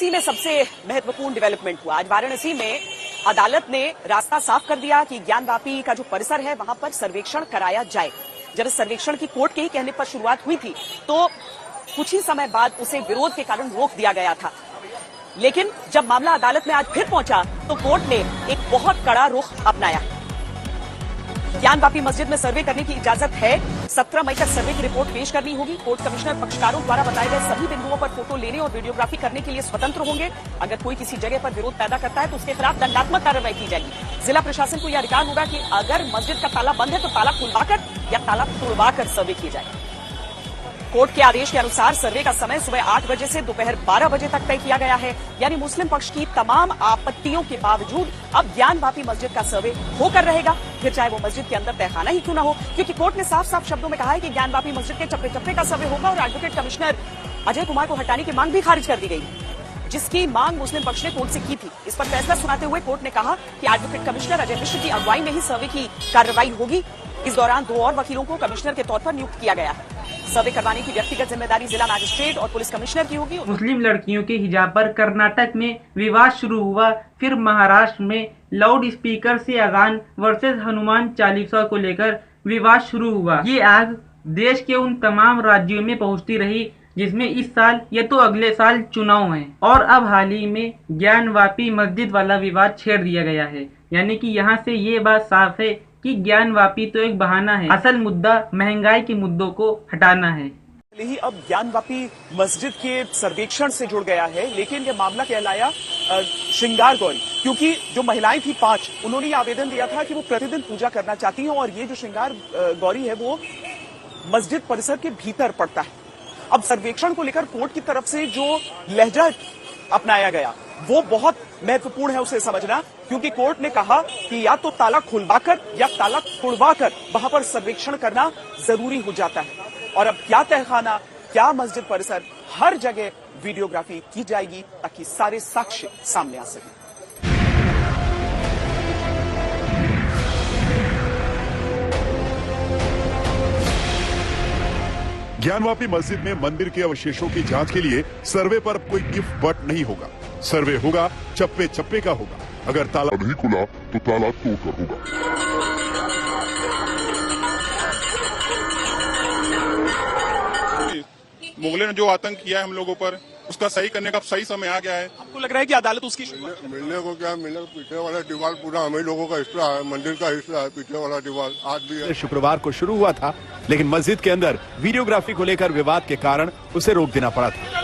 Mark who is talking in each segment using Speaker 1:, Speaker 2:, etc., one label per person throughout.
Speaker 1: वाराणसी में सबसे महत्वपूर्ण डेवलपमेंट हुआ। आज वाराणसी में अदालत ने रास्ता साफ कर दिया कि ज्ञानवापी का जो परिसर है वहां पर सर्वेक्षण कराया जाए। जब इस सर्वेक्षण की कोर्ट के ही कहने पर शुरुआत हुई थी तो कुछ ही समय बाद उसे विरोध के कारण रोक दिया गया था, लेकिन जब मामला अदालत में आज फिर पहुंचा तो कोर्ट ने एक बहुत कड़ा रुख अपनाया। ज्ञानवापी मस्जिद में सर्वे करने की इजाजत है। 17 मई तक सर्वे की रिपोर्ट पेश करनी होगी। कोर्ट कमिश्नर पक्षकारों द्वारा बताए गए सभी बिंदुओं पर फोटो लेने और वीडियोग्राफी करने के लिए स्वतंत्र होंगे। अगर कोई किसी जगह पर विरोध पैदा करता है तो उसके खिलाफ दंडात्मक कार्रवाई की जाएगी। जिला प्रशासन को यह अधिकार होगा कि अगर मस्जिद का ताला बंद है तो ताला खुलवाकर या ताला तोड़वाकर सर्वे किया जाए। कोर्ट के आदेश के अनुसार सर्वे का समय सुबह 8 बजे से दोपहर 12 बजे तक तय किया गया है। यानी मुस्लिम पक्ष की तमाम आपत्तियों के बावजूद अब ज्ञानवापी मस्जिद का सर्वे होकर रहेगा, फिर चाहे वो मस्जिद के अंदर तहखाना ही क्यों ना हो, क्योंकि कोर्ट ने साफ साफ शब्दों में कहा है कि ज्ञानवापी मस्जिद के चप्पे चप्पे का सर्वे होगा। और एडवोकेट कमिश्नर अजय कुमार को हटाने की मांग भी खारिज कर दी गई, जिसकी मांग मुस्लिम पक्ष ने कोर्ट से की थी। इस पर फैसला सुनाते हुए कोर्ट ने कहा कि एडवोकेट कमिश्नर अजय मिश्र की अगुवाई में ही सर्वे की कार्रवाई होगी। इस दौरान 2 और वकीलों को कमिश्नर के तौर पर नियुक्त किया गया है। सर्वे करवाने की व्यक्तिगत जिम्मेदारी जिला मजिस्ट्रेट और पुलिस कमिश्नर की होगी।
Speaker 2: मुस्लिम लड़कियों के हिजाब पर कर्नाटक में विवाद शुरू हुआ। फिर महाराष्ट्र में लाउड स्पीकर से अजान वर्सेस हनुमान चालीसा को लेकर विवाद शुरू हुआ। ये आग देश के उन तमाम राज्यों में पहुंचती रही जिसमें इस साल या तो अगले साल चुनाव हैं, और अब हाल ही में ज्ञानवापी मस्जिद वाला विवाद छेड़ दिया गया है। यानी कि यहाँ से ये बात साफ है कि ज्ञानवापी तो एक बहाना है, असल मुद्दा महंगाई के मुद्दों को हटाना है।
Speaker 1: ही अब ज्ञानवापी मस्जिद के सर्वेक्षण से जुड़ गया है, लेकिन यह मामला कहलाया श्रृंगार गौरी, क्योंकि जो महिलाएं थी 5, उन्होंने ये आवेदन दिया था कि वो प्रतिदिन पूजा करना चाहती हैं और ये जो श्रृंगार गौरी है वो मस्जिद परिसर के भीतर पड़ता है। अब सर्वेक्षण को लेकर कोर्ट की तरफ से जो लहजा अपनाया गया वो बहुत महत्वपूर्ण है उसे समझना, क्योंकि कोर्ट ने कहा कि या तो ताला खुलवाकर या ताला तोड़वाकर वहां पर सर्वेक्षण करना जरूरी हो जाता है। और अब क्या तहखाना, क्या मस्जिद परिसर, हर जगह वीडियोग्राफी की जाएगी ताकि सारे साक्ष्य सामने आ सके।
Speaker 3: ज्ञानवापी मस्जिद में मंदिर के अवशेषों की जांच के लिए सर्वे पर कोई इफ बट नहीं होगा। सर्वे होगा चप्पे चप्पे का होगा। अगर ताला नहीं खुला तो ताला तोड़कर होगा।
Speaker 4: मुगलों ने जो आतंक किया है हम लोगों पर, उसका सही करने का सही समय आ गया है।
Speaker 1: आपको लग रहा है कि अदालत उसकी
Speaker 5: मिलने को क्या मिलने, पीछे वाला दीवार पूरा हमें लोगों का हिस्सा है, मंदिर का हिस्सा है। पीछे वाला दीवार आज भी है।
Speaker 6: शुक्रवार को शुरू हुआ था, लेकिन मस्जिद के अंदर वीडियोग्राफी को लेकर विवाद के कारण उसे रोक देना पड़ा था।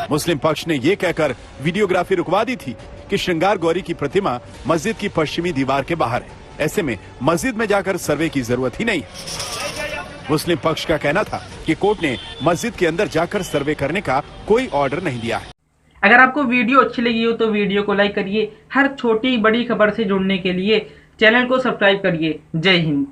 Speaker 6: मुस्लिम पक्ष ने यह कहकर वीडियोग्राफी रुकवा दी थी कि श्रृंगार गौरी की प्रतिमा मस्जिद की पश्चिमी दीवार के बाहर है। ऐसे में मस्जिद में जाकर सर्वे की जरूरत ही नहीं है। मुस्लिम पक्ष का कहना था कि कोर्ट ने मस्जिद के अंदर जाकर सर्वे करने का कोई ऑर्डर नहीं दिया है।
Speaker 2: अगर आपको वीडियो अच्छी लगी हो तो वीडियो को लाइक करिए। हर छोटी बड़ी खबर से जुड़ने के लिए चैनल को सब्सक्राइब करिए। जय हिंद।